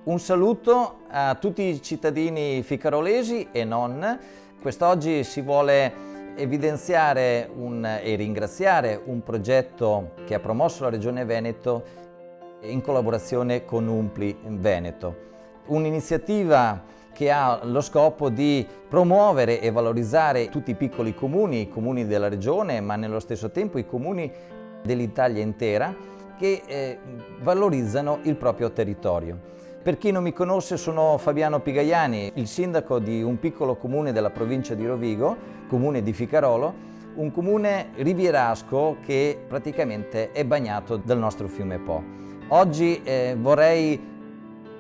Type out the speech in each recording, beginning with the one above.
Un saluto a tutti i cittadini ficarolesi e non. Quest'oggi si vuole evidenziare e ringraziare un progetto che ha promosso la Regione Veneto in collaborazione con Umpli Veneto. Un'iniziativa che ha lo scopo di promuovere e valorizzare tutti i piccoli comuni, i comuni della Regione, ma nello stesso tempo i comuni dell'Italia intera, che valorizzano il proprio territorio. Per chi non mi conosce, sono Fabiano Pigaiani, il sindaco di un piccolo comune della provincia di Rovigo, comune di Ficarolo, un comune rivierasco che praticamente è bagnato dal nostro fiume Po. Oggi vorrei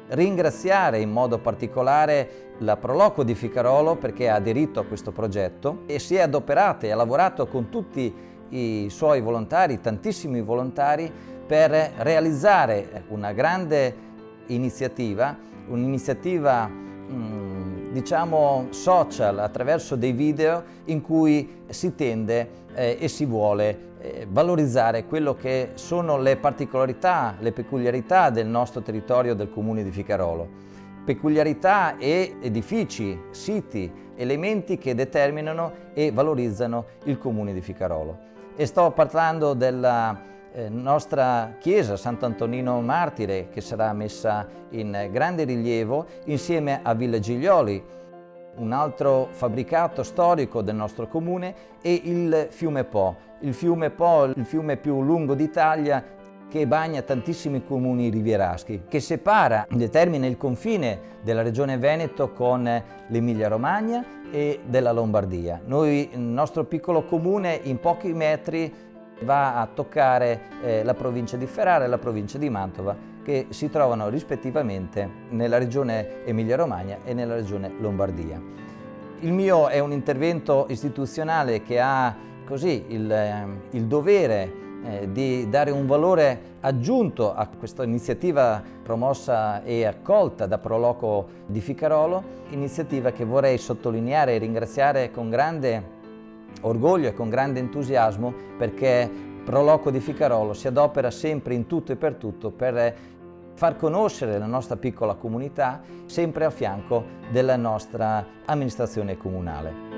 ringraziare in modo particolare la Proloco di Ficarolo perché ha aderito a questo progetto e si è adoperata e ha lavorato con tutti i suoi volontari, tantissimi volontari, per realizzare una grande iniziativa, diciamo social, attraverso dei video in cui si tende e si vuole valorizzare quello che sono le particolarità, le peculiarità del nostro territorio del comune di Ficarolo. Peculiarità e edifici, siti, elementi che determinano e valorizzano il comune di Ficarolo. E sto parlando della nostra chiesa Sant'Antonino Martire, che sarà messa in grande rilievo insieme a Villa Giglioli, un altro fabbricato storico del nostro comune, e il fiume Po, il fiume più lungo d'Italia, che bagna tantissimi comuni rivieraschi, che separa, determina il confine della regione Veneto con l'Emilia-Romagna e della Lombardia. Il nostro piccolo comune, in pochi metri, va a toccare la provincia di Ferrara e la provincia di Mantova, che si trovano rispettivamente nella regione Emilia-Romagna e nella regione Lombardia. Il mio è un intervento istituzionale che ha così il dovere di dare un valore aggiunto a questa iniziativa promossa e accolta da Proloco di Ficarolo, iniziativa che vorrei sottolineare e ringraziare con grande orgoglio e con grande entusiasmo, perché Proloco di Ficarolo si adopera sempre in tutto e per tutto per far conoscere la nostra piccola comunità, sempre a fianco della nostra amministrazione comunale.